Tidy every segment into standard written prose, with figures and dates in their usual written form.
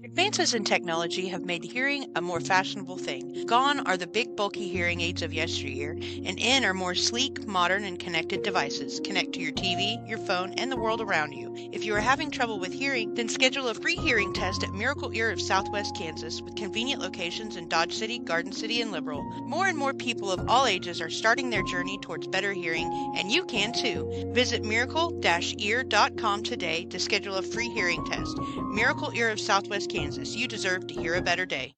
Advances in technology have made hearing a more fashionable thing. Gone are the big, bulky hearing aids of yesteryear, and in are more sleek, modern, and connected devices. Connect to your TV, your phone, and the world around you. If you are having trouble with hearing, then schedule a free hearing test at Miracle Ear of Southwest Kansas with convenient locations in Dodge City, Garden City, and Liberal. More and more people of all ages are starting their journey towards better hearing, and you can too. Visit miracle-ear.com today to schedule a free hearing test. Miracle Ear of Southwest Kansas. You deserve to hear a better day.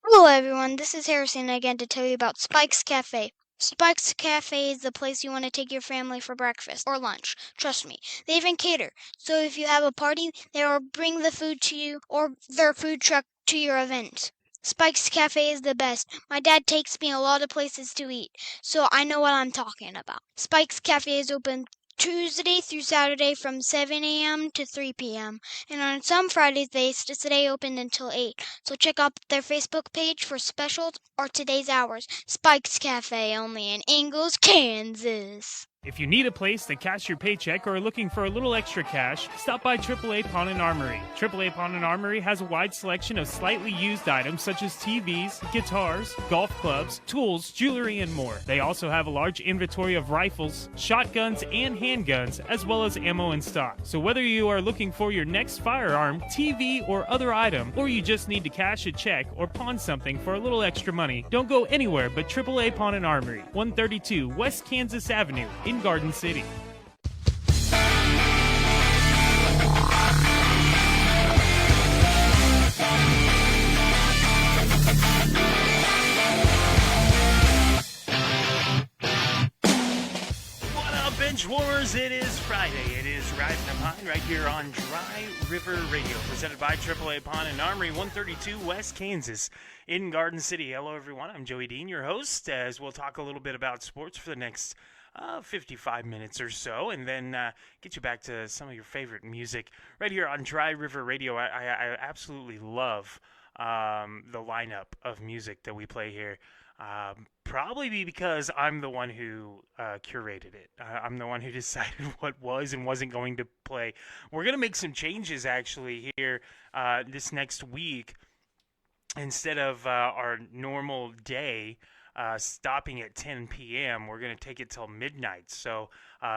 Hello everyone, this is Harrison again to tell you about Spike's Cafe. Spike's Cafe is the place you want to take your family for breakfast or lunch. Trust me, they even cater. So if you have a party, they will bring the food to you or their food truck to your event. Spike's Cafe is the best. My dad takes me a lot of places to eat, so I know what I'm talking about. Spike's Cafe is open Tuesday through Saturday from 7 a.m. to 3 p.m. And on some Fridays they stay open until 8. So check out their Facebook page for specials or today's hours. Spike's Cafe, only in Ingalls, Kansas. If you need a place to cash your paycheck or are looking for a little extra cash, stop by AAA Pawn and Armory. AAA Pawn and Armory has a wide selection of slightly used items such as TVs, guitars, golf clubs, tools, jewelry, and more. They also have a large inventory of rifles, shotguns, and handguns, as well as ammo in stock. So whether you are looking for your next firearm, TV, or other item, or you just need to cash a check or pawn something for a little extra money, don't go anywhere but AAA Pawn and Armory, 132 West Kansas Avenue in Garden City. What up, bench warmers? It is Friday. It is Ridin right here on Dry River Radio, presented by AAA Pawn and Armory, 132 West Kansas in Garden City. Hello, everyone. I'm Joey Dean, your host, as we'll talk a little bit about sports for the next 55 minutes or so, and then get you back to some of your favorite music right here on Dry River Radio. I absolutely love the lineup of music that we play here. Probably because I'm the one who curated it. I'm the one who decided what was and wasn't going to play. We're going to make some changes actually here this next week. Instead of our normal day stopping at 10 p.m., we're going to take it till midnight. So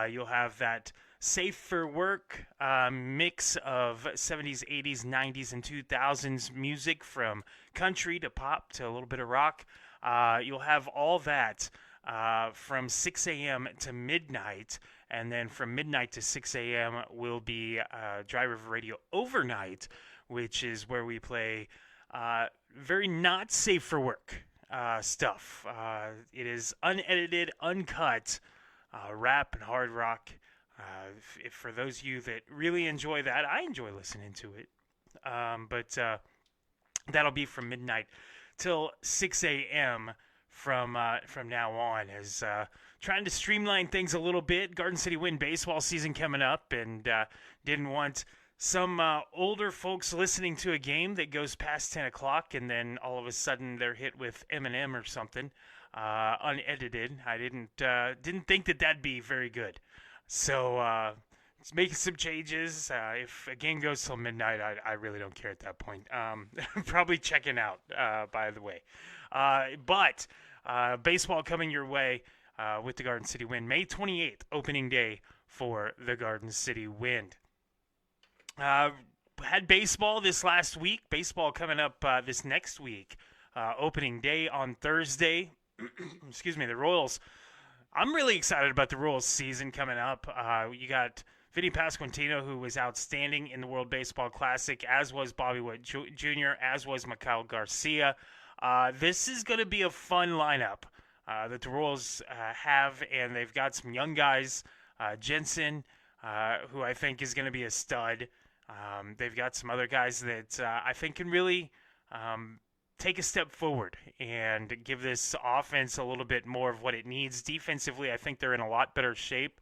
you'll have that safe for work mix of 70s, 80s, 90s, and 2000s music, from country to pop to a little bit of rock. You'll have all that from 6 a.m. to midnight, and then from midnight to 6 a.m. will be Dry River Radio Overnight, which is where we play very not safe for work stuff. It is unedited, uncut rap and hard rock. If for those of you that really enjoy that, I enjoy listening to it. But that'll be from midnight till 6 a.m. from now on, as trying to streamline things a little bit. Garden City Wind baseball season coming up, and didn't want some older folks listening to a game that goes past 10 o'clock and then all of a sudden they're hit with Eminem or something unedited. I didn't think that that'd be very good. So it's making some changes. If a game goes till midnight, I really don't care at that point. Probably checking out, by the way. But baseball coming your way with the Garden City Wind. May 28th, opening day for the Garden City Wind. Had baseball this last week. Baseball coming up this next week. Opening day on Thursday. Excuse me, the Royals. I'm really excited about the Royals season coming up. You got Vinny Pasquantino, who was outstanding in the World Baseball Classic, as was Bobby Witt Jr., as was Mikhail Garcia. This is going to be a fun lineup that the Royals have, and they've got some young guys. Jensen, who I think is going to be a stud. They've got some other guys that I think can really take a step forward and give this offense a little bit more of what it needs. Defensively, I think they're in a lot better shape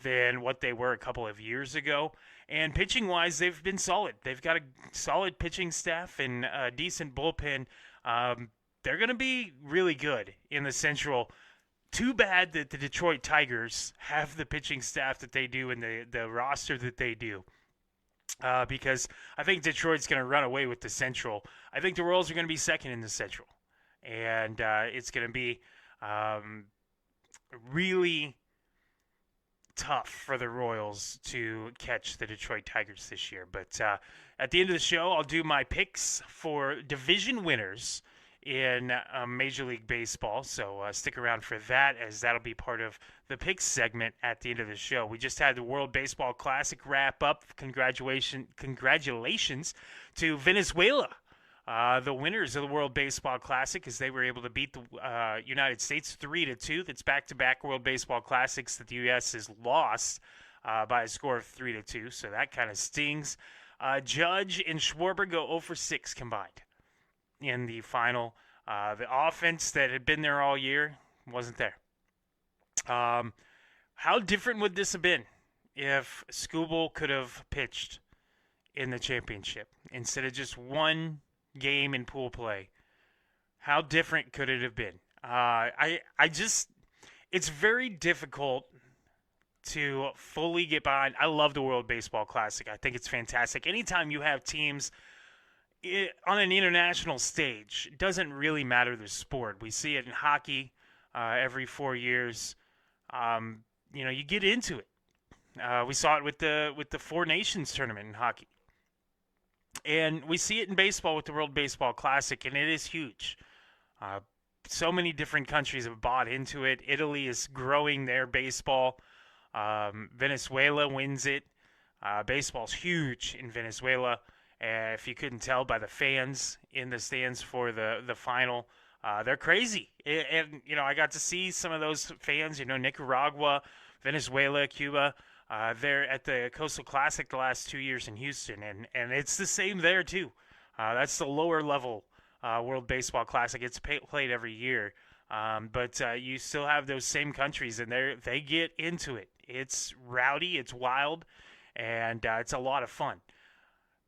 than what they were a couple of years ago. And pitching-wise, they've been solid. They've got a solid pitching staff and a decent bullpen. They're going to be really good in the Central. Too bad that the Detroit Tigers have the pitching staff that they do and the roster that they do. because I think Detroit's going to run away with the Central. I think the Royals are going to be second in the Central, and it's going to be really tough for the Royals to catch the Detroit Tigers this year. But at the end of the show, I'll do my picks for division winners in Major League Baseball. So stick around for that, as that'll be part of the picks segment at the end of the show. We just had the World Baseball Classic wrap up. Congratulations to Venezuela, the winners of the World Baseball Classic, as they were able to beat the United States 3-2. That's back-to-back World Baseball Classics that the U.S. has lost by a score of 3-2. So that kind of stings. Judge and Schwarber go 0 for 6 combined in the final. The offense that had been there all year wasn't there. How different would this have been if Skubal could have pitched in the championship instead of just one game in pool play? How different could it have been? It's very difficult to fully get behind. I love the World Baseball Classic. I think it's fantastic. Anytime you have teams on an international stage, it doesn't really matter the sport. We see it in hockey every 4 years. You get into it. We saw it with the Four Nations tournament in hockey. And we see it in baseball with the World Baseball Classic, and it is huge. So many different countries have bought into it. Italy is growing their baseball. Venezuela wins it. Baseball's huge in Venezuela. If you couldn't tell by the fans in the stands for the final, they're crazy. And I got to see some of those fans, Nicaragua, Venezuela, Cuba. They're at the Coastal Classic the last 2 years in Houston, and it's the same there too. That's the lower level World Baseball Classic. It's played every year, but you still have those same countries, and they get into it. It's rowdy, it's wild, and it's a lot of fun.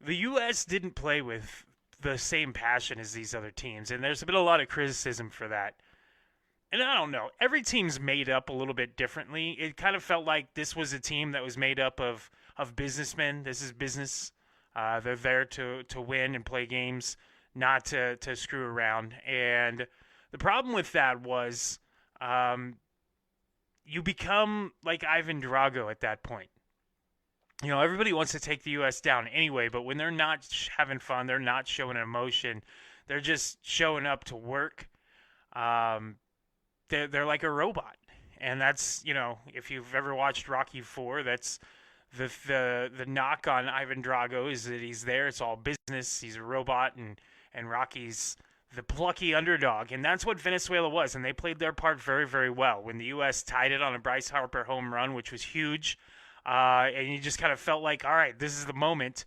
The U.S. didn't play with the same passion as these other teams, and there's been a lot of criticism for that. And I don't know, every team's made up a little bit differently. It kind of felt like this was a team that was made up of businessmen. This is business. They're there to win and play games, not to screw around. And the problem with that was you become like Ivan Drago at that point. Everybody wants to take the U.S. down anyway, but when they're not having fun, they're not showing emotion, they're just showing up to work, they're like a robot. And that's, if you've ever watched Rocky IV, that's the knock on Ivan Drago is that he's there. It's all business. He's a robot, and Rocky's the plucky underdog. And that's what Venezuela was, and they played their part very, very well. When the U.S. tied it on a Bryce Harper home run, which was huge, and you just kind of felt like, all right, this is the moment.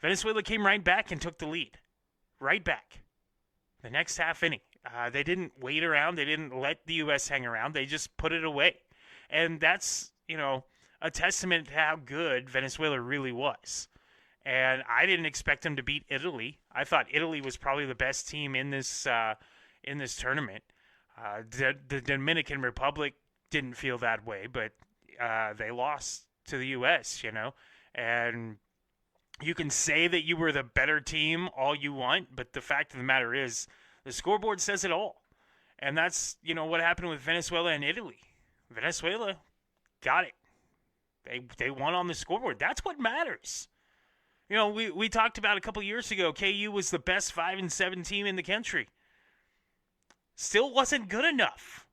Venezuela came right back and took the lead. Right back. The next half inning. They didn't wait around. They didn't let the U.S. hang around. They just put it away. And that's, a testament to how good Venezuela really was. And I didn't expect them to beat Italy. I thought Italy was probably the best team in this tournament. The Dominican Republic didn't feel that way, but they lost to the U.S., and you can say that you were the better team all you want, but the fact of the matter is the scoreboard says it all. And that's, what happened with Venezuela and Italy. Venezuela got it. They won on the scoreboard. That's what matters. We talked about a couple years ago, KU was the best 5-7 team in the country. Still wasn't good enough.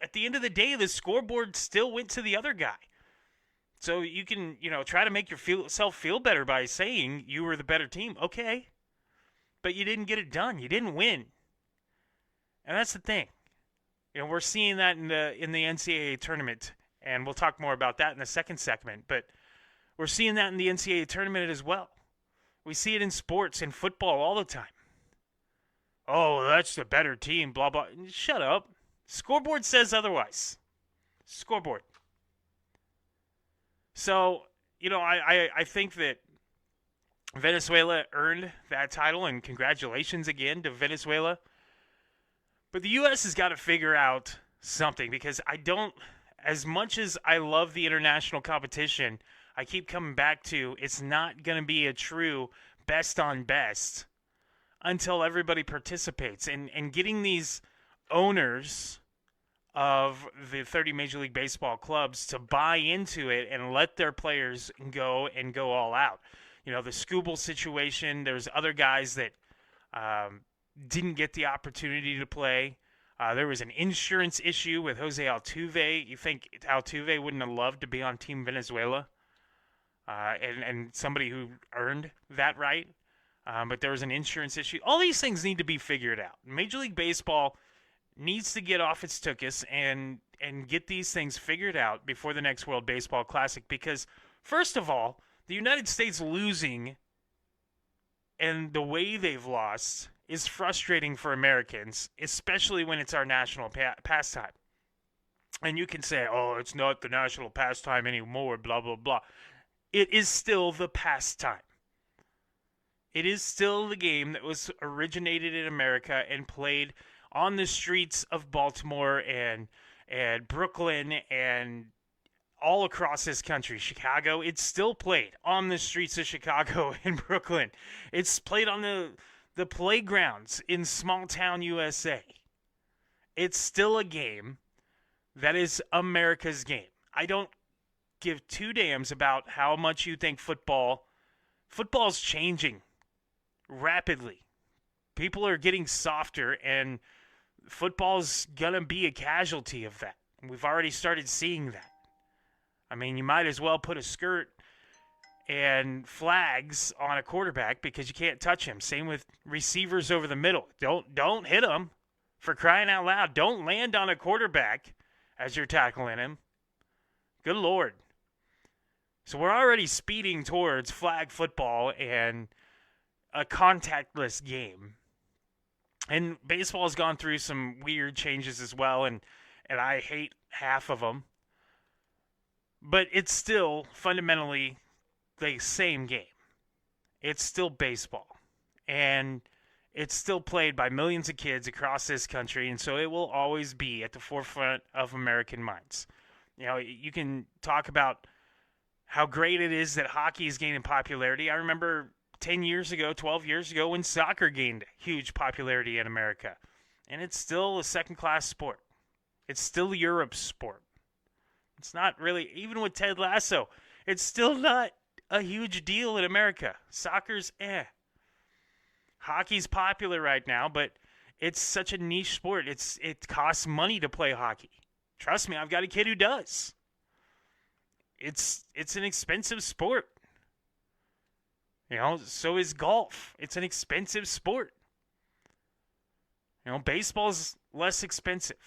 At the end of the day, the scoreboard still went to the other guy. So you can, try to make yourself feel better by saying you were the better team. Okay. But you didn't get it done. You didn't win. And that's the thing. We're seeing that in the NCAA tournament, and we'll talk more about that in the second segment, but we're seeing that in the NCAA tournament as well. We see it in sports and football all the time. Oh, that's the better team, blah, blah. Shut up. Scoreboard says otherwise. Scoreboard. So, I think that Venezuela earned that title, and congratulations again to Venezuela. But the U.S. has got to figure out something, because as much as I love the international competition, I keep coming back to it's not going to be a true best on best until everybody participates. And getting these owners of the 30 Major League Baseball clubs to buy into it and let their players go all out. You know, the Scooble situation, there's other guys that didn't get the opportunity to play. There was an insurance issue with Jose Altuve. You think Altuve wouldn't have loved to be on Team Venezuela? And somebody who earned that right. But there was an insurance issue. All these things need to be figured out. Major League Baseball needs to get off its tuchus and get these things figured out before the next World Baseball Classic. Because, first of all, the United States losing and the way they've lost is frustrating for Americans, especially when it's our national pastime. And you can say, oh, it's not the national pastime anymore, blah, blah, blah. It is still the pastime. It is still the game that was originated in America and played on the streets of Baltimore and Brooklyn and all across this country. Chicago, it's still played on the streets of Chicago and Brooklyn. It's played on the playgrounds in small town USA. It's still a game that is America's game. I don't give two damns about how much you think football's changing rapidly. People are getting softer, and football's gonna be a casualty of that. We've already started seeing that. I mean, you might as well put a skirt and flags on a quarterback because you can't touch him. Same with receivers over the middle. Don't hit them, for crying out loud. Don't land on a quarterback as you're tackling him. Good Lord. So we're already speeding towards flag football and a contactless game. And baseball has gone through some weird changes as well, and I hate half of them. But it's still fundamentally the same game. It's still baseball. And it's still played by millions of kids across this country, and so it will always be at the forefront of American minds. You know, you can talk about how great it is that hockey is gaining popularity. I remember 10 years ago, 12 years ago, when soccer gained huge popularity in America. And it's still a second-class sport. It's still Europe's sport. It's not really, even with Ted Lasso, it's still not a huge deal in America. Soccer's Hockey's popular right now, but it's such a niche sport. It costs money to play hockey. Trust me, I've got a kid who does. It's an expensive sport. You know, so is golf. It's an expensive sport. You know, baseball's less expensive.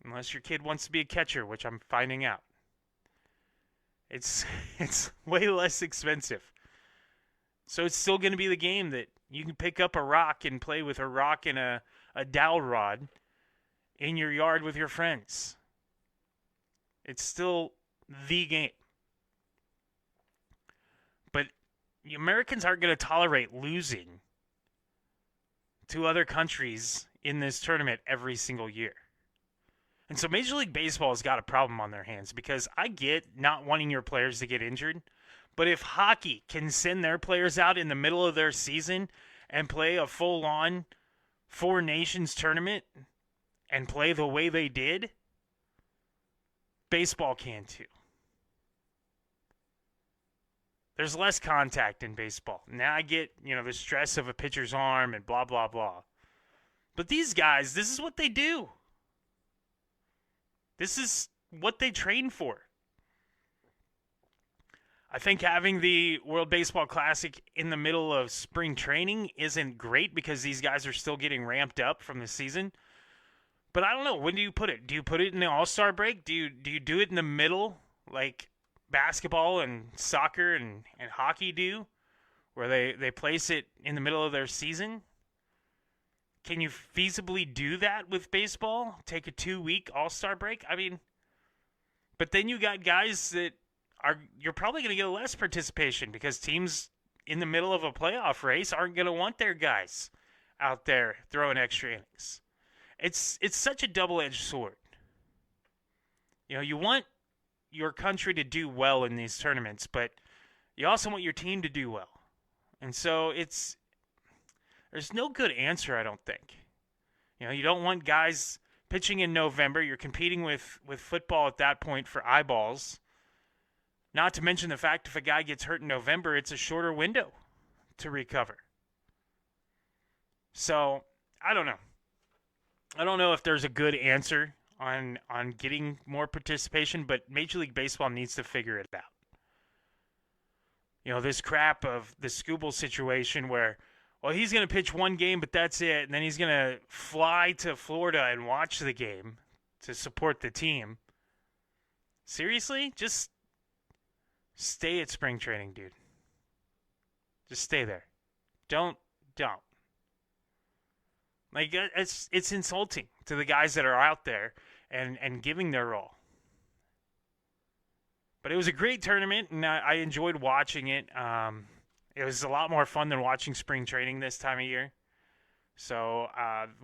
Unless your kid wants to be a catcher, which I'm finding out. It's way less expensive. So it's still going to be the game that you can pick up a rock and play with a rock and a dowel rod in your yard with your friends. It's still the game. But Americans aren't going to tolerate losing to other countries in this tournament every single year. And so Major League Baseball has got a problem on their hands, because I get not wanting your players to get injured, but if hockey can send their players out in the middle of their season and play a full-on Four Nations tournament and play the way they did, baseball can too. There's less contact in baseball. Now I get, the stress of a pitcher's arm and blah, blah, blah. But these guys, this is what they do. This is what they train for. I think having the World Baseball Classic in the middle of spring training isn't great, because these guys are still getting ramped up from the season. But I don't know. When do you put it? Do you put it in the All-Star break? Do you do it in the middle, like basketball and soccer and hockey do, where they place it in the middle of their season? Can you feasibly do that with baseball? Take a 2-week All-Star break? I mean, but then you got guys that you're probably going to get less participation, because teams in the middle of a playoff race aren't going to want their guys out there throwing extra innings. It's such a double-edged sword. You want your country to do well in these tournaments, but you also want your team to do well. And so there's no good answer, I don't think. You don't want guys pitching in November. You're competing with football at that point for eyeballs. Not to mention the fact if a guy gets hurt in November, it's a shorter window to recover. So, I don't know. I don't know if there's a good answer on getting more participation, but Major League Baseball needs to figure it out. This crap of the Scooble situation where, well, he's going to pitch one game, but that's it, and then he's going to fly to Florida and watch the game to support the team. Seriously? Just stay at spring training, dude. Just stay there. Don't. Like, it's insulting to the guys that are out there and giving their all. But it was a great tournament, and I enjoyed watching it. It was a lot more fun than watching spring training this time of year. So,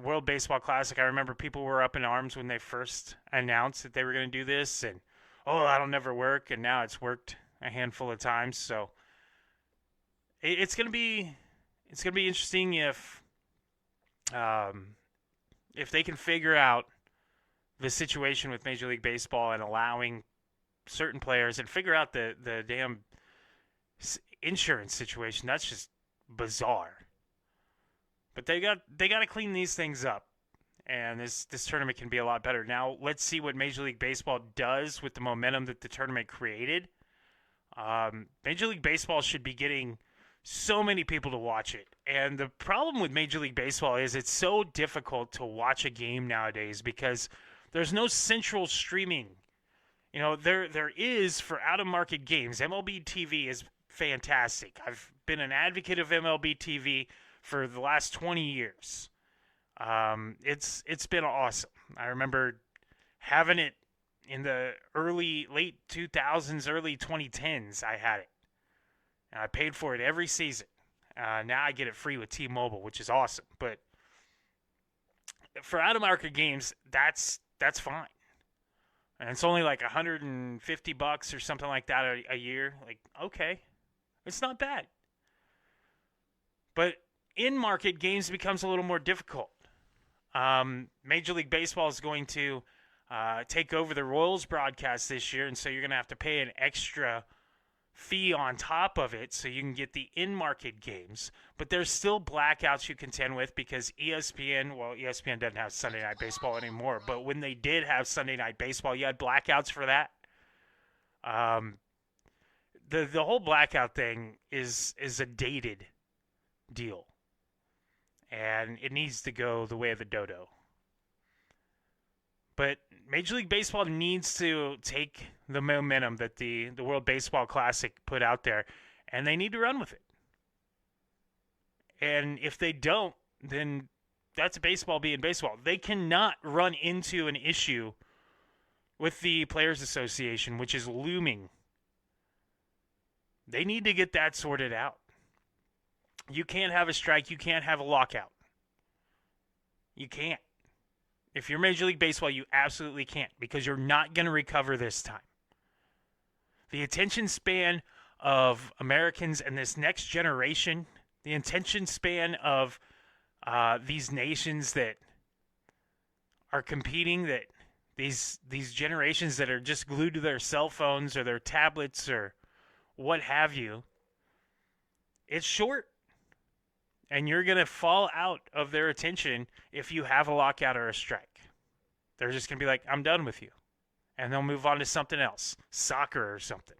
World Baseball Classic, I remember people were up in arms when they first announced that they were going to do this, and, that'll never work, and now it's worked a handful of times. So, it's going to be interesting if they can figure out the situation with Major League Baseball and allowing certain players and figure out the damn insurance situation. That's just bizarre. But they got to clean these things up, and this tournament can be a lot better. Now let's see what Major League Baseball does with the momentum that the tournament created. Major League Baseball should be getting so many people to watch it. And the problem with Major League Baseball is it's so difficult to watch a game nowadays because there's no central streaming. There is for out-of-market games. MLB TV is fantastic. I've been an advocate of MLB TV for the last 20 years. It's been awesome. I remember having it in the late 2000s, early 2010s. I had it. And I paid for it every season. Now I get it free with T-Mobile, which is awesome. But for out-of-market games, that's fine. And it's only like $150 or something like that a year. Like, okay, it's not bad. But in-market games becomes a little more difficult. Major League Baseball is going to take over the Royals broadcast this year, and so you're going to have to pay an extra fee on top of it so you can get the in-market games. But there's still blackouts you contend with because ESPN doesn't have Sunday Night Baseball anymore, but when they did have Sunday Night Baseball, you had blackouts for that. The whole blackout thing is a dated deal, and it needs to go the way of the dodo. But Major League Baseball needs to take the momentum that the World Baseball Classic put out there, and they need to run with it. And if they don't, then that's baseball being baseball. They cannot run into an issue with the Players Association, which is looming. They need to get that sorted out. You can't have a strike. You can't have a lockout. You can't. If you're Major League Baseball, you absolutely can't because you're not going to recover this time. The attention span of Americans and this next generation, the attention span of these nations that are competing, that these generations that are just glued to their cell phones or their tablets or what have you, it's short. And you're going to fall out of their attention if you have a lockout or a strike. They're just going to be like, I'm done with you. And they'll move on to something else, soccer or something.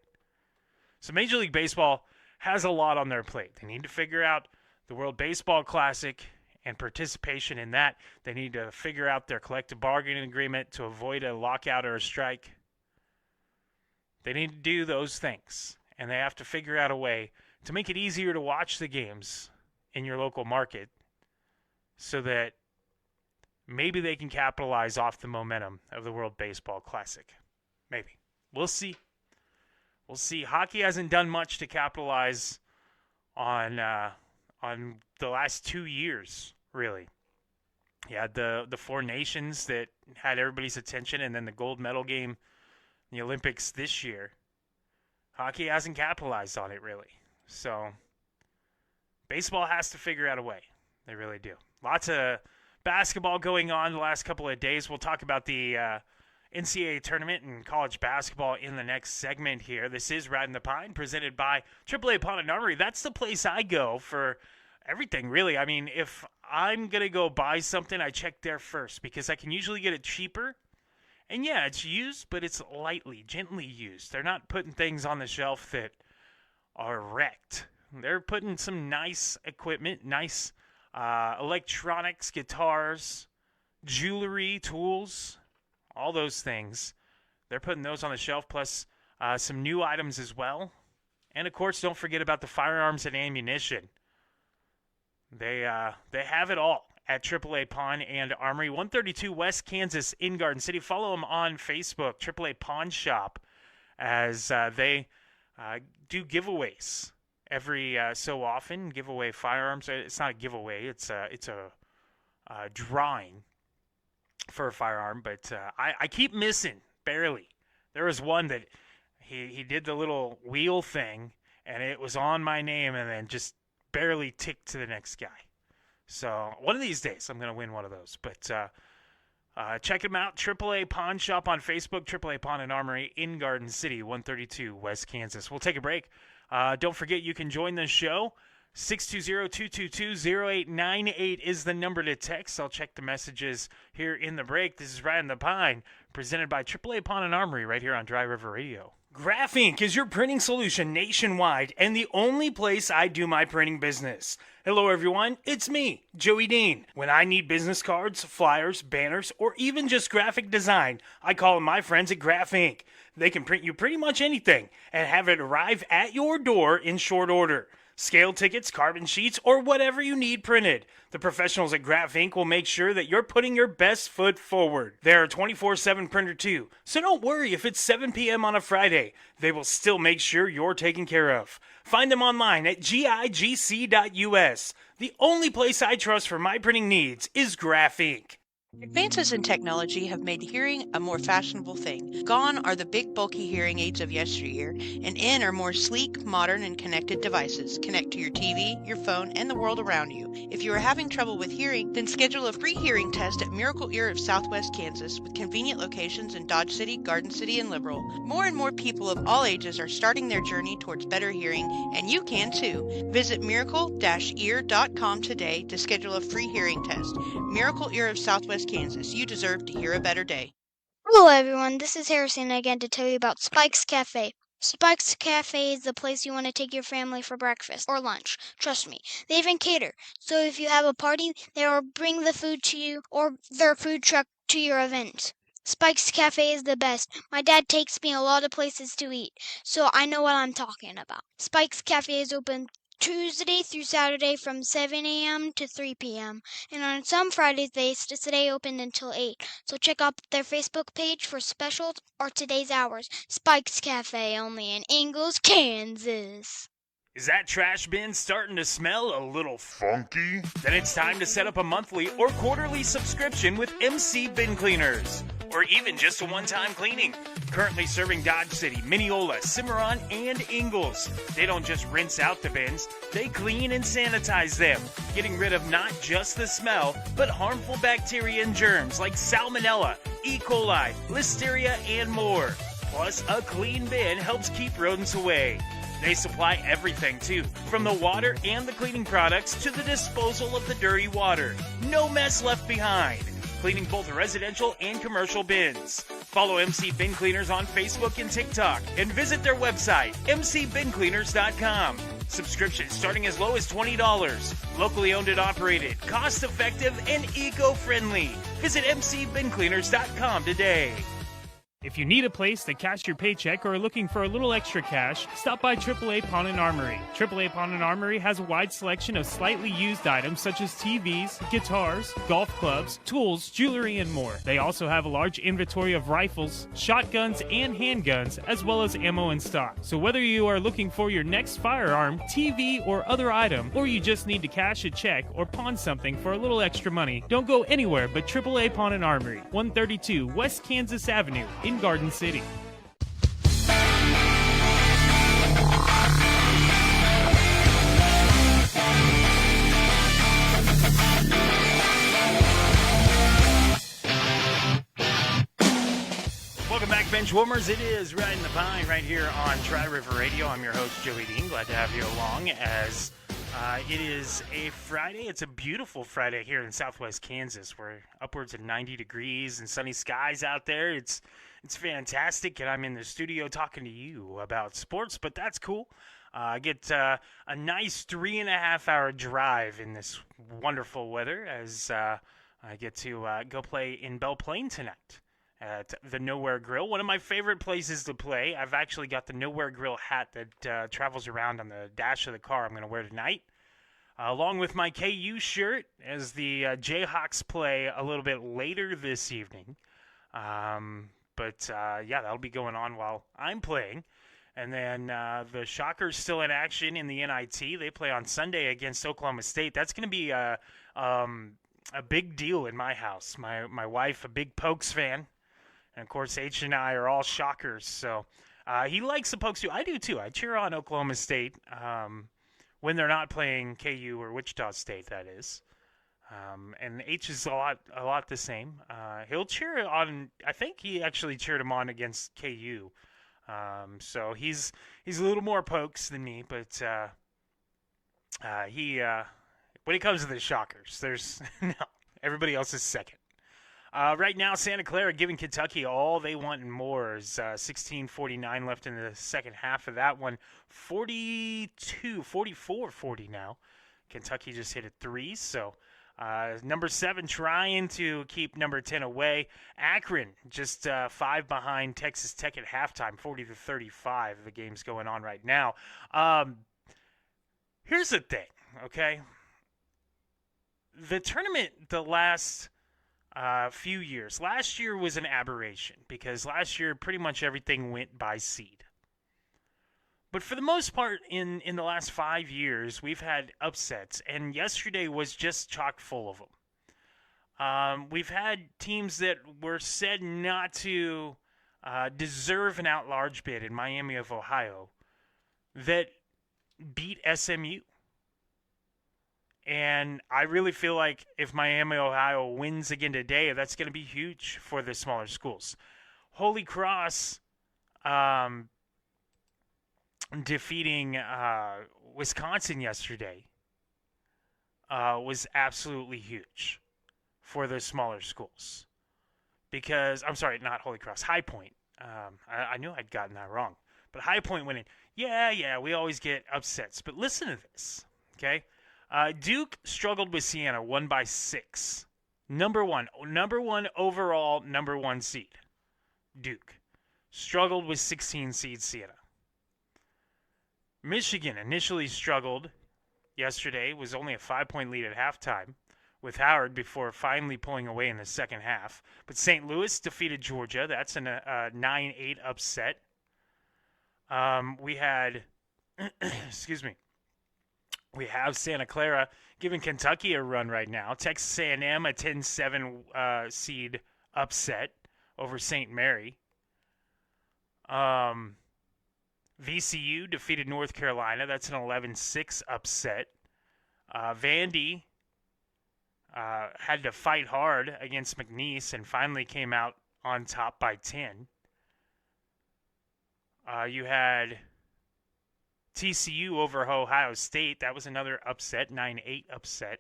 So Major League Baseball has a lot on their plate. They need to figure out the World Baseball Classic and participation in that. They need to figure out their collective bargaining agreement to avoid a lockout or a strike. They need to do those things. And they have to figure out a way to make it easier to watch the games in your local market so that maybe they can capitalize off the momentum of the World Baseball Classic. Maybe. We'll see. We'll see. Hockey hasn't done much to capitalize on the last 2 years, really. You had the Four Nations that had everybody's attention, and then the gold medal game the Olympics this year. Hockey hasn't capitalized on it, really. So baseball has to figure out a way. They really do. Lots of basketball going on the last couple of days. We'll talk about the NCAA tournament and college basketball in the next segment here. This is Ridin the Pine, presented by AAA Pond and Armory. That's the place I go for everything, really. I mean, if I'm going to go buy something, I check there first because I can usually get it cheaper. And yeah, it's used, but it's lightly, gently used. They're not putting things on the shelf that are wrecked. They're putting some nice equipment, nice electronics, guitars, jewelry, tools, all those things. They're putting those on the shelf, plus some new items as well. And, of course, don't forget about the firearms and ammunition. They have it all at AAA Pawn and Armory, 132 West Kansas in Garden City. Follow them on Facebook, AAA Pawn Shop, as they do giveaways every so often. Give away firearms. It's not a giveaway. It's a drawing for a firearm. But I keep missing, barely. There was one that he did the little wheel thing, and it was on my name, and then just barely ticked to the next guy. So one of these days, I'm going to win one of those. But check them out, AAA Pawn Shop on Facebook, AAA Pawn and Armory in Garden City, 132 West Kansas. We'll take a break. Don't forget you can join the show. 620-222-0898 is the number to text. I'll check the messages here in the break. This is Ridin the Pine, presented by AAA Pawn and Armory right here on Dry River Radio. Graph Inc. is your printing solution nationwide and the only place I do my printing business. Hello, everyone. It's me, Joey Dean. When I need business cards, flyers, banners, or even just graphic design, I call on my friends at Graph Inc. They can print you pretty much anything and have it arrive at your door in short order. Scale tickets, carbon sheets, or whatever you need printed. The professionals at Graph Inc. will make sure that you're putting your best foot forward. They're a 24/7 printer too, so don't worry if it's 7 p.m. on a Friday. They will still make sure you're taken care of. Find them online at gigc.us. The only place I trust for my printing needs is Graph Inc. Advances in technology have made hearing a more fashionable thing. Gone are the big, bulky hearing aids of yesteryear, and in are more sleek, modern, and connected devices. Connect to your TV, your phone, and the world around you. If you are having trouble with hearing, then schedule a free hearing test at Miracle Ear of Southwest Kansas, with convenient locations in Dodge City, Garden City, and Liberal. More and more people of all ages are starting their journey towards better hearing, and you can too. Visit miracle-ear.com today to schedule a free hearing test. Miracle Ear of Southwest Kansas. You deserve to hear a better day. Hello everyone, this is Harrison again to tell you about Spike's Cafe. Spike's Cafe is the place you want to take your family for breakfast or lunch. Trust me, they even cater. So if you have a party, they will bring the food to you or their food truck to your event. Spike's Cafe is the best. My dad takes me a lot of places to eat, so I know what I'm talking about. Spike's Cafe is open Tuesday through Saturday from 7 a.m. to 3 p.m. And on some Fridays, they stay open until 8. So check out their Facebook page for specials or today's hours. Spike's Cafe, only in Ingalls, Kansas. Is that trash bin starting to smell a little funky? Then it's time to set up a monthly or quarterly subscription with MC Bin Cleaners. Or even just a one-time cleaning. Currently serving Dodge City, Mineola, Cimarron, and Ingalls. They don't just rinse out the bins, they clean and sanitize them, getting rid of not just the smell, but harmful bacteria and germs like Salmonella, E. coli, Listeria, and more. Plus, a clean bin helps keep rodents away. They supply everything, too, from the water and the cleaning products to the disposal of the dirty water. No mess left behind. Cleaning both residential and commercial bins. Follow MC Bin Cleaners on Facebook and TikTok and visit their website, mcbincleaners.com. Subscriptions starting as low as $20. Locally owned and operated, cost-effective, and eco-friendly. Visit mcbincleaners.com today. If you need a place to cash your paycheck or are looking for a little extra cash, stop by AAA Pawn and Armory. AAA Pawn and Armory has a wide selection of slightly used items such as TVs, guitars, golf clubs, tools, jewelry, and more. They also have a large inventory of rifles, shotguns, and handguns, as well as ammo in stock. So whether you are looking for your next firearm, TV, or other item, or you just need to cash a check or pawn something for a little extra money, don't go anywhere but AAA Pawn and Armory, 132 West Kansas Avenue in Garden City. Bench warmers, it is Ridin the Pine right here on Dry River Radio. I'm your host, Joey Dean. Glad to have you along as it is a Friday. It's a beautiful Friday here in southwest Kansas. We're upwards of 90 degrees and sunny skies out there. It's fantastic, and I'm in the studio talking to you about sports, but that's cool. I get a nice 3.5-hour drive in this wonderful weather as I get to go play in Belle Plaine tonight at the Nowhere Grill, one of my favorite places to play. I've actually got the Nowhere Grill hat that travels around on the dash of the car I'm going to wear tonight, along with my KU shirt as the Jayhawks play a little bit later this evening. But that'll be going on while I'm playing. And then the Shockers still in action in the NIT. They play on Sunday against Oklahoma State. That's going to be a big deal in my house. My wife, a big Pokes fan. And, of course, H and I are all Shockers. So he likes the Pokes, too. I do, too. I cheer on Oklahoma State when they're not playing KU or Wichita State, that is. And H is a lot the same. He'll cheer on – I think he actually cheered him on against KU. So he's a little more Pokes than me, but when it comes to the Shockers, there's – no, everybody else is second. Right now, Santa Clara giving Kentucky all they want and more. Is 16:49 left in the second half of that one. 44-40 now. Kentucky just hit a 3, so number 7 trying to keep number 10 away. Akron just 5 behind Texas Tech at halftime, 40-35. The game's going on right now. Here's the thing, okay? The tournament the last few years. Last year was an aberration because last year pretty much everything went by seed. But for the most part, in the last 5 years, we've had upsets, and yesterday was just chock full of them. We've had teams that were said not to deserve an at-large bid in Miami of Ohio that beat SMU. And I really feel like if Miami, Ohio wins again today, that's going to be huge for the smaller schools. Holy Cross defeating Wisconsin yesterday was absolutely huge for the smaller schools. Because, I'm sorry, not Holy Cross, High Point. I knew I'd gotten that wrong. But High Point winning. Yeah, we always get upsets. But listen to this, okay? Duke struggled with Siena, won by 6. Number one overall, number 1 seed. Duke struggled with 16 seed Siena. Michigan initially struggled yesterday, was only a 5-point lead at halftime with Howard before finally pulling away in the second half. But St. Louis defeated Georgia. That's a 9-8 upset. We had, we have Santa Clara giving Kentucky a run right now. Texas A&M, a 10-7 seed upset over St. Mary. VCU defeated North Carolina. That's an 11-6 upset. Vandy had to fight hard against McNeese and finally came out on top by 10. You had TCU over Ohio State. That was another upset, 9-8 upset.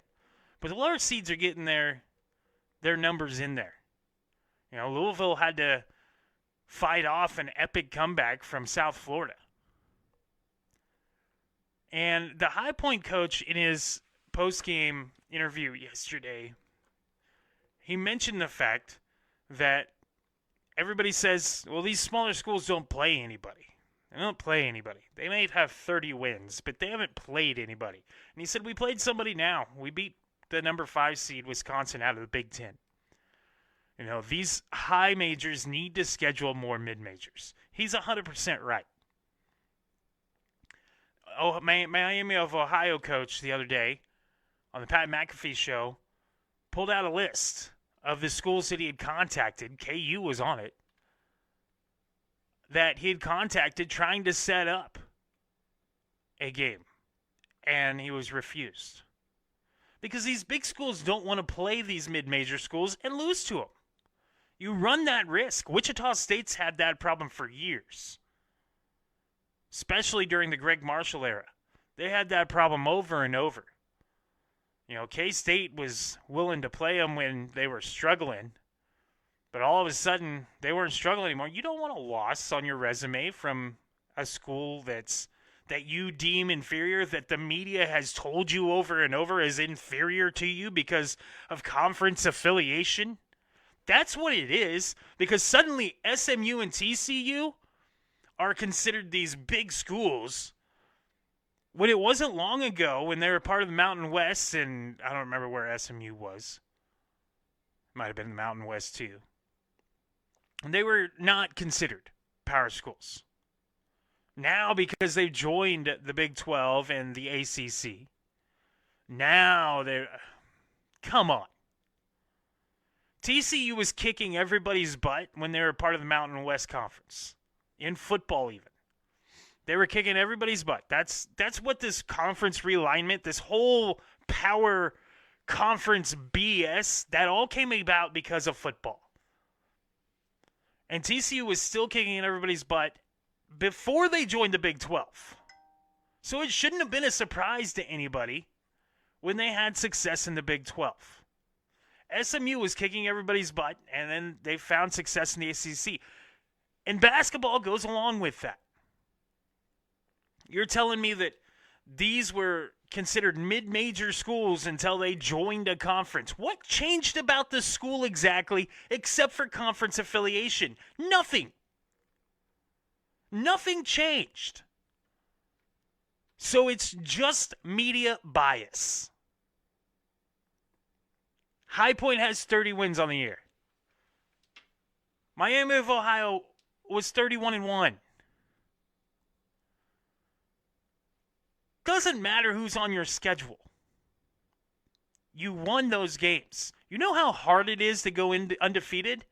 But the lower seeds are getting their numbers in there. You know, Louisville had to fight off an epic comeback from South Florida. And the High Point coach, in his post-game interview yesterday, he mentioned the fact that everybody says, well, these smaller schools don't play anybody. They don't play anybody. They may have 30 wins, but they haven't played anybody. And he said, we played somebody now. We beat the number 5 seed Wisconsin out of the Big Ten. You know, these high majors need to schedule more mid-majors. He's 100% right. Miami of Ohio coach the other day on the Pat McAfee show pulled out a list of the schools that he had contacted. KU was on it. That he had contacted trying to set up a game. And he was refused. Because these big schools don't want to play these mid-major schools and lose to them. You run that risk. Wichita State's had that problem for years, especially during the Greg Marshall era. They had that problem over and over. K-State was willing to play them when they were struggling, but all of a sudden they weren't struggling anymore. You don't want a loss on your resume from a school that you deem inferior, that the media has told you over and over is inferior to you because of conference affiliation. That's what it is, because suddenly SMU and TCU are considered these big schools when it wasn't long ago when they were part of the Mountain West, and I don't remember where SMU was. Might have been the Mountain West too. And they were not considered power schools. Now, because they've joined the Big 12 and the ACC, now they're... Come on. TCU was kicking everybody's butt when they were part of the Mountain West Conference. In football, even. They were kicking everybody's butt. That's what this conference realignment, this whole power conference BS, that all came about because of football. And TCU was still kicking everybody's butt before they joined the Big 12. So it shouldn't have been a surprise to anybody when they had success in the Big 12. SMU was kicking everybody's butt, and then they found success in the ACC. And basketball goes along with that. You're telling me that these were considered mid-major schools until they joined a conference. What changed about the school exactly except for conference affiliation? Nothing. Nothing changed. So it's just media bias. High Point has 30 wins on the year. Miami of Ohio was 31-1. Doesn't matter who's on your schedule. You won those games. You know how hard it is to go in undefeated?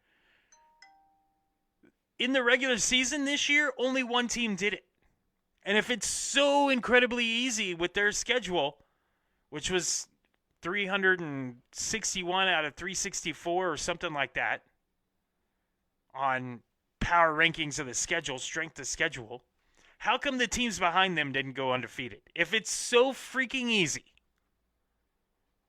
In the regular season this year, only one team did it. And if it's so incredibly easy with their schedule, which was 361 out of 364 or something like that on power rankings of the schedule, strength of schedule, how come the teams behind them didn't go undefeated? If it's so freaking easy.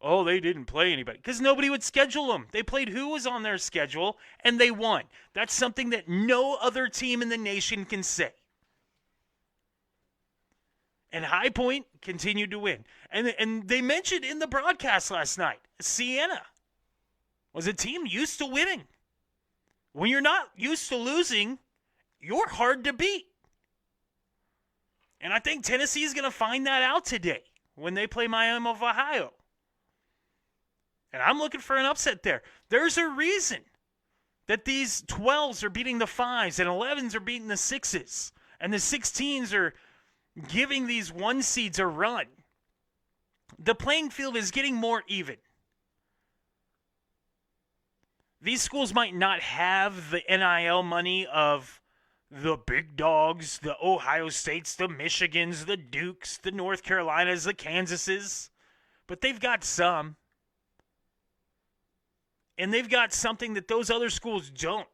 Oh, they didn't play anybody. Because nobody would schedule them. They played who was on their schedule, and they won. That's something that no other team in the nation can say. And High Point continued to win. And they mentioned in the broadcast last night, Siena was a team used to winning. When you're not used to losing, you're hard to beat. And I think Tennessee is going to find that out today when they play Miami of Ohio. And I'm looking for an upset there. There's a reason that these 12s are beating the 5s and 11s are beating the 6s. And the 16s are giving these 1 seeds a run. The playing field is getting more even. These schools might not have the NIL money of the big dogs, the Ohio States, the Michigans, the Dukes, the North Carolinas, the Kansases, but they've got some. And they've got something that those other schools don't.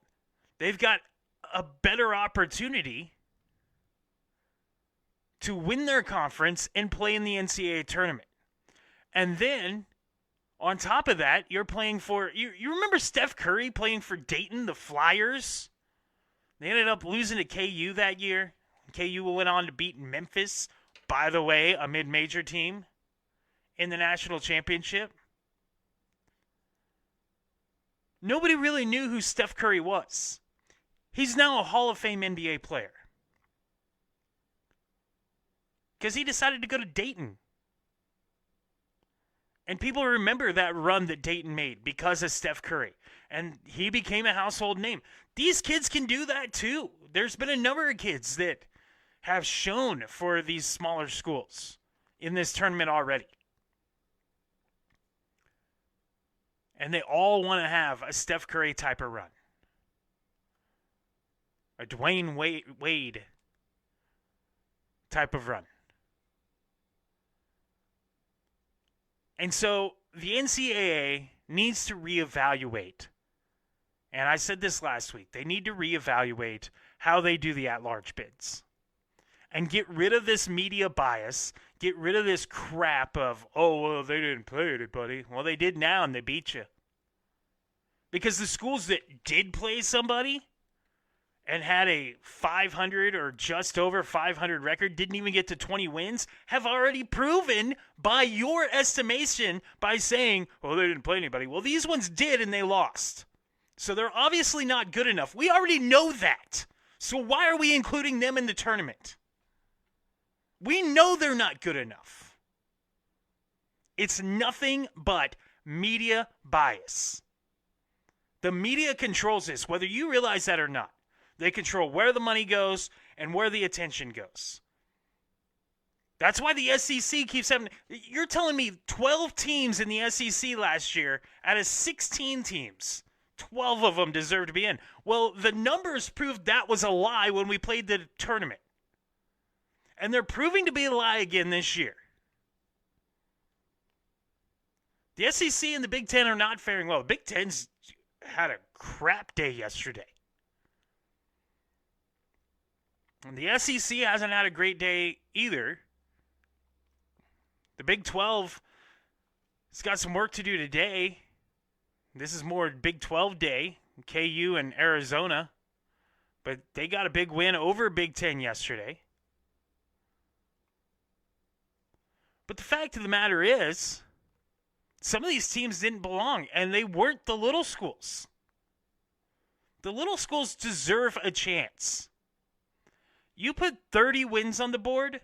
They've got a better opportunity to win their conference and play in the NCAA tournament. And then, on top of that, you're playing for... You remember Steph Curry playing for Dayton, the Flyers? They ended up losing to KU that year. KU went on to beat Memphis, by the way, a mid-major team, in the national championship. Nobody really knew who Steph Curry was. He's now a Hall of Fame NBA player. Because he decided to go to Dayton. And people remember that run that Dayton made because of Steph Curry. And he became a household name. These kids can do that too. There's been a number of kids that have shown for these smaller schools in this tournament already. And they all want to have a Steph Curry type of run. A Dwayne Wade type of run. And so the NCAA needs to reevaluate And I said this last week. They need to reevaluate how they do the at-large bids. And get rid of this media bias. Get rid of this crap of, oh, well, they didn't play anybody. Well, they did now, and they beat you. Because the schools that did play somebody and had a 500 or just over 500 record, didn't even get to 20 wins, have already proven by your estimation by saying, well, they didn't play anybody. Well, these ones did, and they lost. So they're obviously not good enough. We already know that. So why are we including them in the tournament? We know they're not good enough. It's nothing but media bias. The media controls this, whether you realize that or not. They control where the money goes and where the attention goes. That's why the SEC keeps having... You're telling me 12 teams in the SEC last year out of 16 teams, 12 of them deserve to be in. Well, the numbers proved that was a lie when we played the tournament. And they're proving to be a lie again this year. The SEC and the Big Ten are not faring well. The Big Ten's had a crap day yesterday. And the SEC hasn't had a great day either. The Big 12 has got some work to do today. This is more Big 12 day, KU and Arizona. But they got a big win over Big 10 yesterday. But the fact of the matter is, some of these teams didn't belong, and they weren't the little schools. The little schools deserve a chance. You put 30 wins on the board,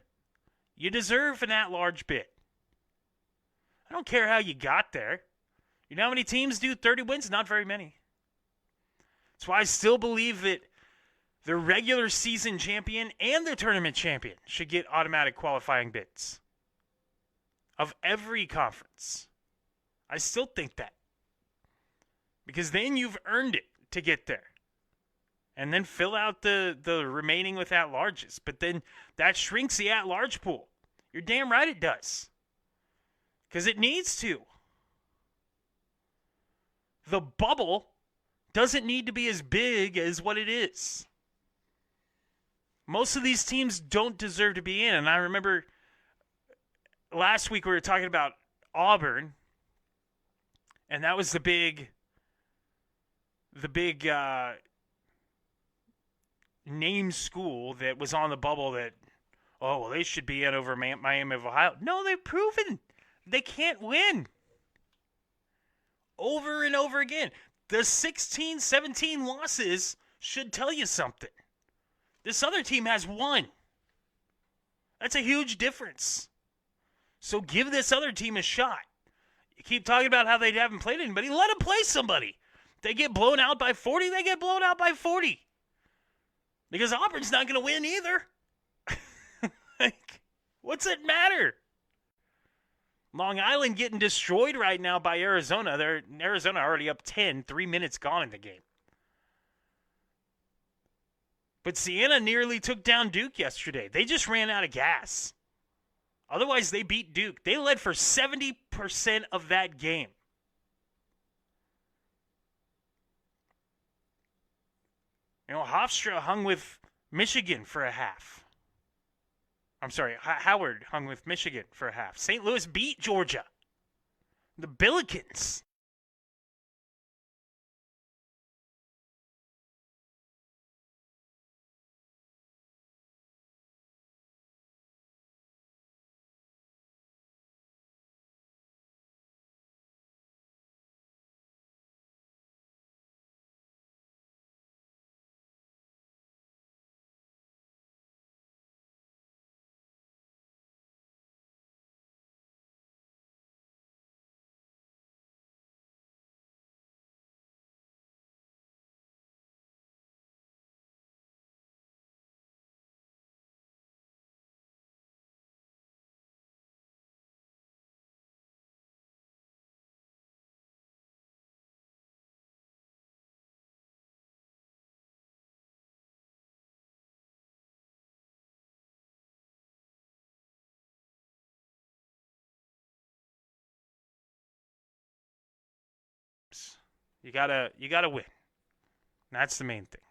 you deserve an at-large bid. I don't care how you got there. You know how many teams do 30 wins? Not very many. That's why I still believe that the regular season champion and the tournament champion should get automatic qualifying bids of every conference. I still think that. Because then you've earned it to get there. And then fill out the remaining with at-larges. But then that shrinks the at-large pool. You're damn right it does. Because it needs to. The bubble doesn't need to be as big as what it is. Most of these teams don't deserve to be in. And I remember last week we were talking about Auburn. And that was the big name school that was on the bubble that, oh, well, they should be in over Miami of Ohio. No, they've proven they can't win. Over and over again. The 16, 17 losses should tell you something. This other team has one. That's a huge difference. So give this other team a shot. You keep talking about how they haven't played anybody. Let them play somebody. They get blown out by 40, they get blown out by 40. Because Auburn's not going to win either. Like, what's it matter? Long Island getting destroyed right now by Arizona. Arizona already up 10, 3 minutes gone in the game. But Siena nearly took down Duke yesterday. They just ran out of gas. Otherwise, they beat Duke. They led for 70% of that game. You know, Hofstra hung with Michigan for a half. I'm sorry, Howard hung with Michigan for a half. St. Louis beat Georgia. The Billikens. You gotta win. That's the main thing.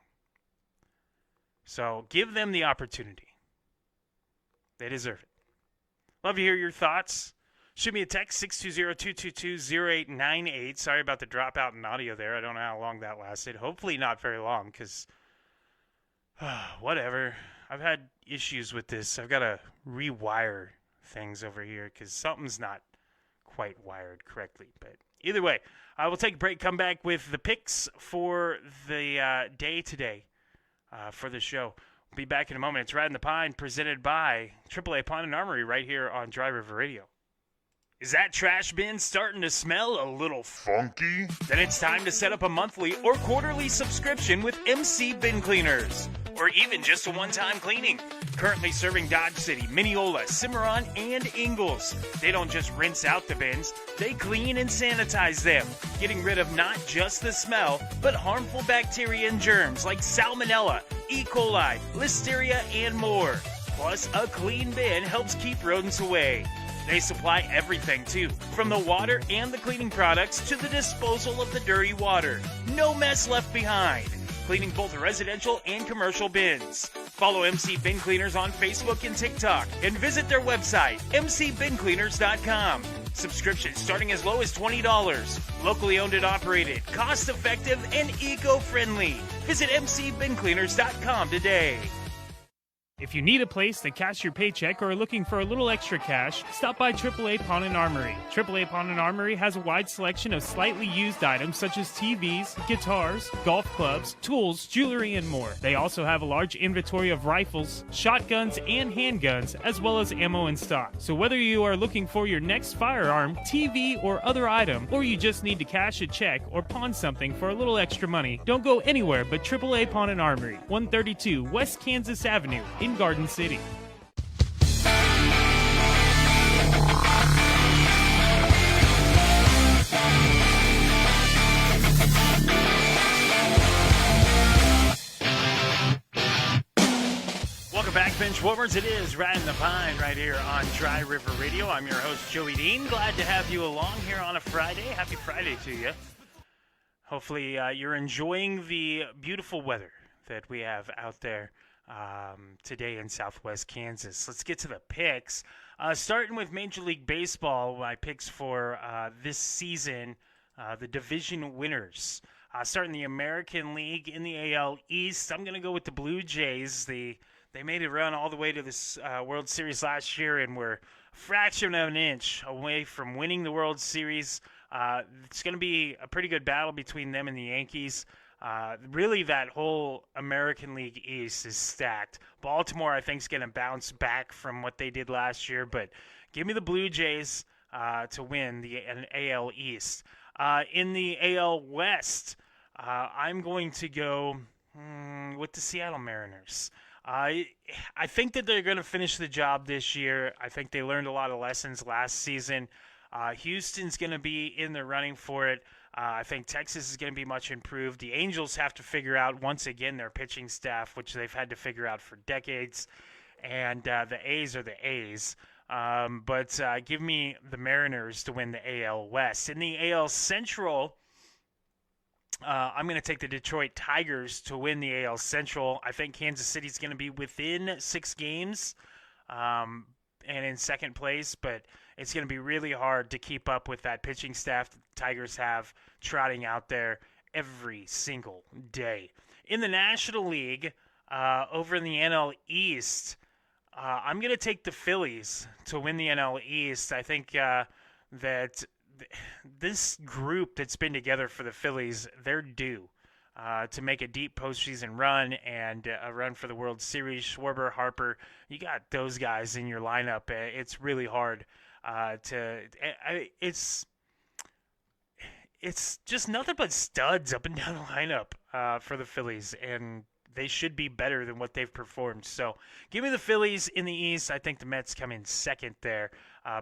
So give them the opportunity. They deserve it. Love to hear your thoughts. Shoot me a text, 620-222-0898. Sorry about the dropout in audio there. I don't know how long that lasted. Hopefully not very long, because whatever. I've had issues with this. I've got to rewire things over here because something's not quite wired correctly. But either way, I will take a break, come back with the picks for the day today for the show. We'll be back in a moment. It's Ridin the Pine, presented by AAA Pine and Armory right here on Dry River Radio. Is that trash bin starting to smell a little funky? Then it's time to set up a monthly or quarterly subscription with MC Bin Cleaners. Or even just a one-time cleaning. Currently serving Dodge City, Mineola, Cimarron, and Ingalls. They don't just rinse out the bins, they clean and sanitize them, getting rid of not just the smell, but harmful bacteria and germs like Salmonella, E. coli, Listeria, and more. Plus, a clean bin helps keep rodents away. They supply everything, too, from the water and the cleaning products to the disposal of the dirty water. No mess left behind. Cleaning both residential and commercial bins. Follow MC Bin Cleaners on Facebook and TikTok and visit their website, mcbincleaners.com. Subscriptions starting as low as $20. Locally owned and operated, cost-effective, and eco-friendly. Visit mcbincleaners.com today. If you need a place to cash your paycheck or are looking for a little extra cash, stop by AAA Pawn and Armory. AAA Pawn and Armory has a wide selection of slightly used items such as TVs, guitars, golf clubs, tools, jewelry, and more. They also have a large inventory of rifles, shotguns, and handguns, as well as ammo in stock. So whether you are looking for your next firearm, TV, or other item, or you just need to cash a check or pawn something for a little extra money, don't go anywhere but AAA Pawn and Armory, 132 West Kansas Avenue in Garden City. Welcome back, bench warmers. It is Ridin the Pine right here on Dry River Radio. I'm your host, Joey Dean. Glad to have you along here on a Friday. Happy Friday to you. Hopefully you're enjoying the beautiful weather that we have out there today in Southwest Kansas. Let's get to the picks. Starting with Major League Baseball, my picks for this season, the division winners. Starting the American League in the AL East, I'm going to go with the Blue Jays. They made a run all the way to this World Series last year and were a fraction of an inch away from winning the World Series. It's going to be a pretty good battle between them and the Yankees. Really, that whole American League East is stacked. Baltimore, I think, is going to bounce back from what they did last year, but give me the Blue Jays to win the AL East. In the AL West, I'm going to go with the Seattle Mariners. I think that they're going to finish the job this year. I think they learned a lot of lessons last season. Houston's going to be in the running for it. I think Texas is going to be much improved. The Angels have to figure out, once again, their pitching staff, which they've had to figure out for decades. And the A's are the A's. But give me the Mariners to win the AL West. In the AL Central, I'm going to take the Detroit Tigers to win the AL Central. I think Kansas City's going to be within 6 games and in second place, but it's going to be really hard to keep up with that pitching staff the Tigers have trotting out there every single day. In the National League, over in the NL East, I'm going to take the Phillies to win the NL East. I think that this group that's been together for the Phillies, they're due to make a deep postseason run and a run for the World Series. Schwarber, Harper, you got those guys in your lineup. It's really hard it's just nothing but studs up and down the lineup for the Phillies, and they should be better than what they've performed. So give me the Phillies in the East. I think the Mets come in second there,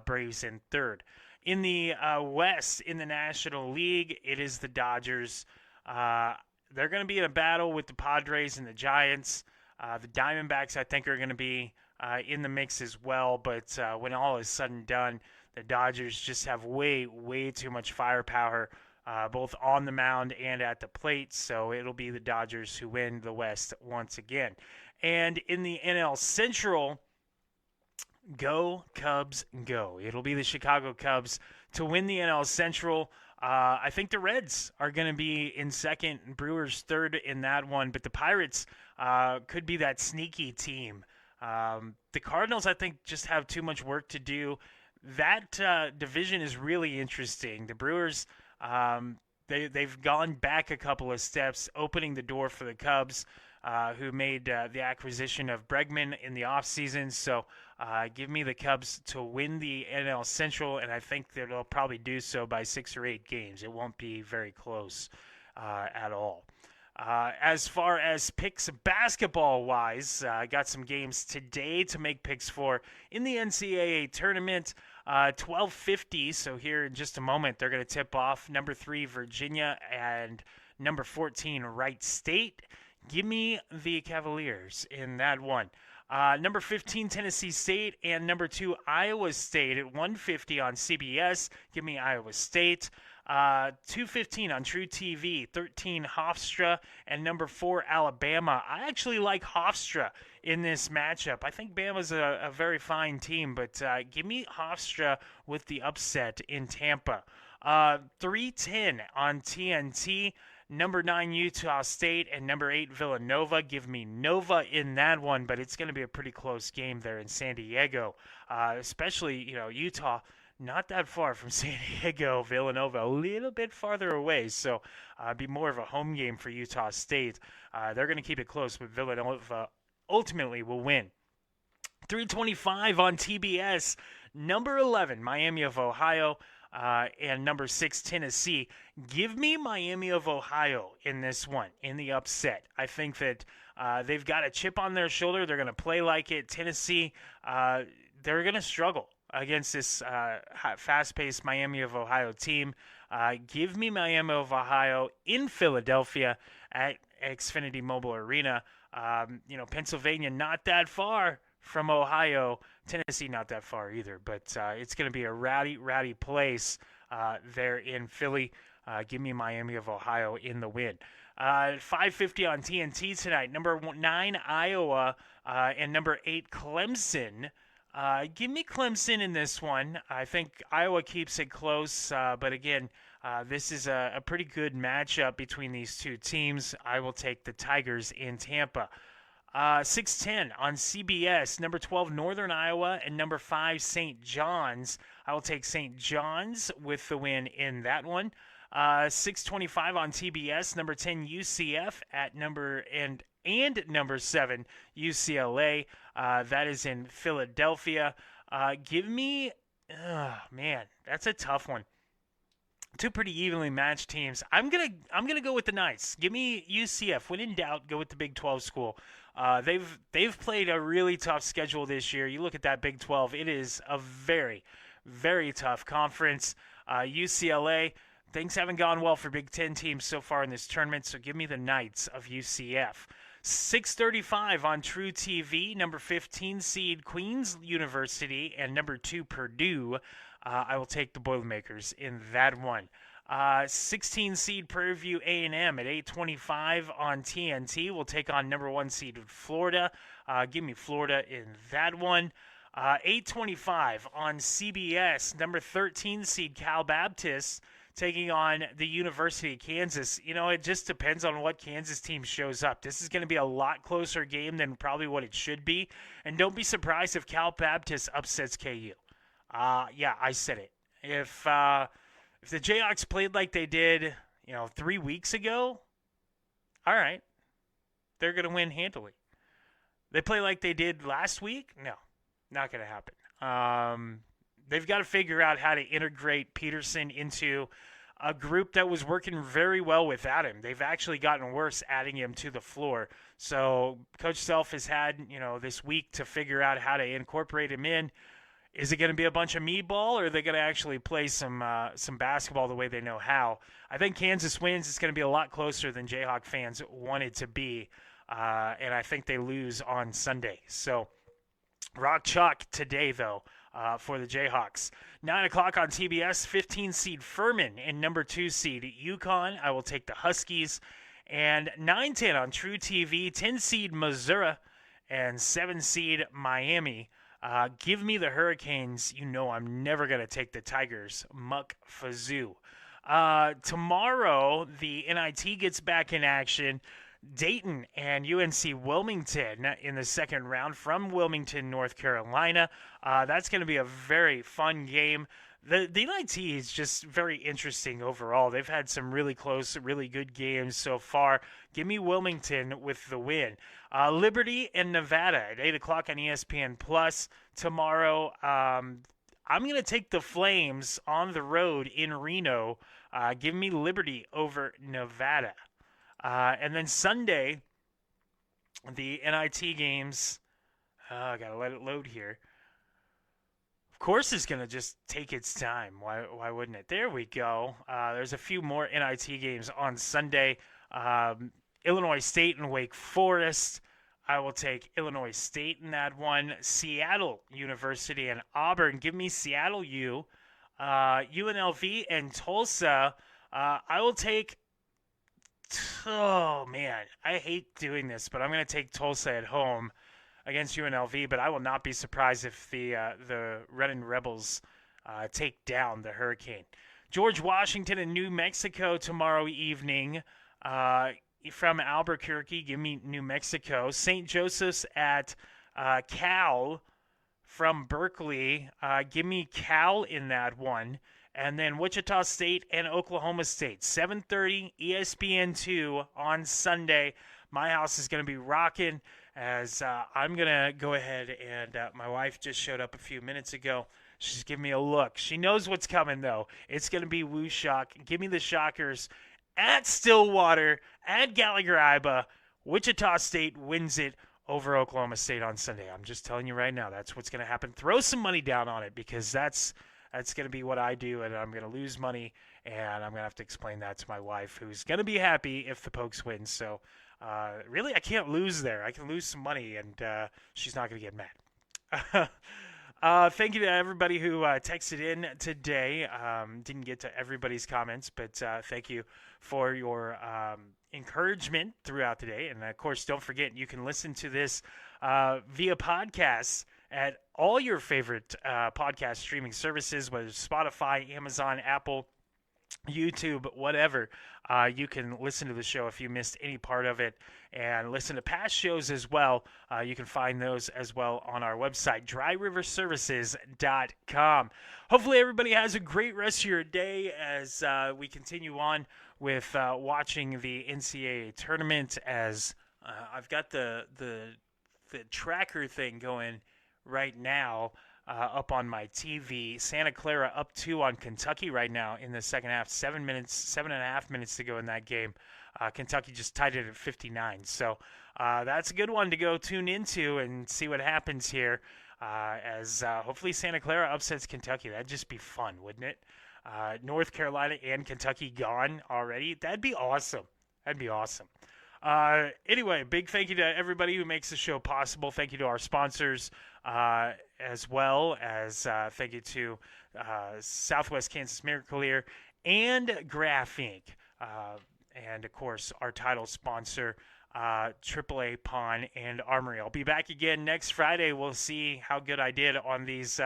Braves in third. In the West, in the National League, it is the Dodgers. They're going to be in a battle with the Padres and the Giants. The Diamondbacks, I think, are going to be in the mix as well. But when all is said and done, the Dodgers just have way, way too much firepower both on the mound and at the plate. So it'll be the Dodgers who win the West once again. And in the NL Central, go Cubs, go. It'll be the Chicago Cubs to win the NL Central. I think the Reds are going to be in second, Brewers third in that one, but the Pirates could be that sneaky team. The Cardinals, I think, just have too much work to do. That division is really interesting. The Brewers, they've gone back a couple of steps, opening the door for the Cubs, who made the acquisition of Bregman in the offseason. So give me the Cubs to win the NL Central, and I think that they'll probably do so by 6 or 8 games. It won't be very close at all. As far as picks basketball-wise, I got some games today to make picks for in the NCAA tournament. 12:50, so here in just a moment, they're going to tip off number 3, Virginia, and number 14, Wright State. Give me the Cavaliers in that one. Number 15, Tennessee State, and number 2, Iowa State at 1:50 on CBS. Give me Iowa State. 2:15 on True TV, 13 Hofstra, and number 4 Alabama. I actually like Hofstra in this matchup. I think Bama's a very fine team, but give me Hofstra with the upset in Tampa. 3:10 on TNT, number 9 Utah State, and number 8 Villanova. Give me Nova in that one, but it's going to be a pretty close game there in San Diego, especially, Utah. Not that far from San Diego, Villanova, a little bit farther away, so be more of a home game for Utah State. They're going to keep it close, but Villanova ultimately will win. 3:25 on TBS, number 11, Miami of Ohio, and number 6, Tennessee. Give me Miami of Ohio in this one, in the upset. I think that they've got a chip on their shoulder. They're going to play like it. Tennessee, they're going to struggle against this fast-paced Miami of Ohio team. Give me Miami of Ohio in Philadelphia at Xfinity Mobile Arena. Pennsylvania not that far from Ohio. Tennessee not that far either. But it's going to be a rowdy place there in Philly. Give me Miami of Ohio in the win. 5:50 on TNT tonight. Number 9, Iowa, and number 8, Clemson. Give me Clemson in this one. I think Iowa keeps it close, but again, this is a pretty good matchup between these two teams. I will take the Tigers in Tampa. 6:10 on CBS, number 12, Northern Iowa, and number 5, St. John's. I will take St. John's with the win in that one. 6:25 on TBS, number 10, UCF, at number 7, UCLA. That is in Philadelphia. Give me, man, that's a tough one. Two pretty evenly matched teams. I'm gonna go with the Knights. Give me UCF. When in doubt, go with the Big 12 school. They've played a really tough schedule this year. You look at that Big 12. It is a very, very tough conference. UCLA. Things haven't gone well for Big Ten teams so far in this tournament, so give me the Knights of UCF. 6:35 on True TV, number 15 seed Queens University and number 2 Purdue. I will take the Boilermakers in that one. 16 seed Prairie View A&M at 8:25 on TNT. We'll take on number 1 seed Florida. Give me Florida in that one. 8:25 on CBS, number 13 seed Cal Baptist taking on the University of Kansas. It just depends on what Kansas team shows up. This is going to be a lot closer game than probably what it should be. And don't be surprised if Cal Baptist upsets KU. Yeah, I said it. If the Jayhawks played like they did, 3 weeks ago, all right, they're going to win handily. They play like they did last week? No, not going to happen. They've got to figure out how to integrate Peterson into a group that was working very well without him. They've actually gotten worse adding him to the floor. So Coach Self has had, this week to figure out how to incorporate him in. Is it going to be a bunch of me ball, or are they going to actually play some basketball the way they know how? I think Kansas wins. It's going to be a lot closer than Jayhawk fans want it to be, and I think they lose on Sunday. So Rock chalk today, though, for the Jayhawks. 9 o'clock on TBS, 15 seed Furman and number 2 seed UConn. I will take the Huskies. And 9-10 on True TV, 10 seed Missouri and 7 seed Miami. Give me the Hurricanes. You know I'm never going to take the Tigers. Muck Fazoo. Tomorrow, the NIT gets back in action. Dayton and UNC Wilmington in the second round from Wilmington, North Carolina. That's going to be a very fun game. The NIT is just very interesting overall. They've had some really close, really good games so far. Give me Wilmington with the win. Liberty and Nevada at 8 o'clock on ESPN Plus tomorrow. I'm going to take the Flames on the road in Reno. Give me Liberty over Nevada. And then Sunday, the NIT games. I got to let it load here. Of course, it's going to just take its time. Why wouldn't it? There we go. There's a few more NIT games on Sunday. Illinois State and Wake Forest. I will take Illinois State in that one. Seattle University and Auburn. Give me Seattle U. UNLV and Tulsa. I will take... Oh, man. I hate doing this, but I'm going to take Tulsa at home against UNLV, but I will not be surprised if the Ridin Rebels take down the Hurricane. George Washington and New Mexico tomorrow evening. From Albuquerque, give me New Mexico. St. Joseph's at Cal from Berkeley. Give me Cal in that one. And then Wichita State and Oklahoma State. 7:30 ESPN2 on Sunday. My house is going to be rocking as I'm going to go ahead and my wife just showed up a few minutes ago. She's giving me a look. She knows what's coming, though. It's going to be Woo Shock. Give me the Shockers at Stillwater, at Gallagher-Iba. Wichita State wins it over Oklahoma State on Sunday. I'm just telling you right now, that's what's going to happen. Throw some money down on it because that's going to be what I do, and I'm going to lose money, and I'm going to have to explain that to my wife, who's going to be happy if the Pokes win. So, really, I can't lose there. I can lose some money, and she's not going to get mad. Thank you to everybody who texted in today. Didn't get to everybody's comments, but thank you for your encouragement throughout the day. And, of course, don't forget, you can listen to this via podcasts at all your favorite podcast streaming services, whether it's Spotify, Amazon, Apple, YouTube, whatever. You can listen to the show if you missed any part of it and listen to past shows as well. You can find those as well on our website, dryriverservices.com. Hopefully everybody has a great rest of your day as we continue on with watching the NCAA tournament as I've got the tracker thing going right now up on my TV. Santa Clara up 2 on Kentucky right now in the second half. 7.5 minutes to go in that game. Kentucky just tied it at 59. So that's a good one to go tune into and see what happens here as hopefully Santa Clara upsets Kentucky. That'd just be fun, wouldn't it? North Carolina and Kentucky gone already. That'd be awesome. That'd be awesome. Anyway, big thank you to everybody who makes the show possible. Thank you to our sponsors, as well as thank you to Southwest Kansas Miracle-Ear and Graph Inc. And, of course, our title sponsor, AAA Pawn and Armory. I'll be back again next Friday. We'll see how good I did on these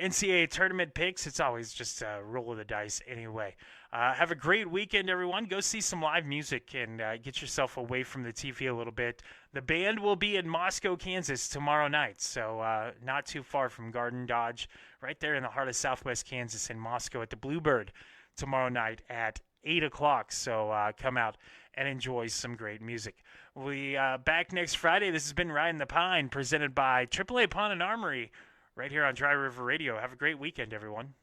NCAA tournament picks. It's always just a roll of the dice anyway. Have a great weekend, everyone. Go see some live music and get yourself away from the TV a little bit. The band will be in Moscow, Kansas tomorrow night, so not too far from Garden Dodge, right there in the heart of Southwest Kansas in Moscow at the Bluebird tomorrow night at 8 o'clock. So come out and enjoy some great music. We'll be back next Friday. This has been Ridin' the Pine, presented by AAA Pawn and Armory, right here on Dry River Radio. Have a great weekend, everyone.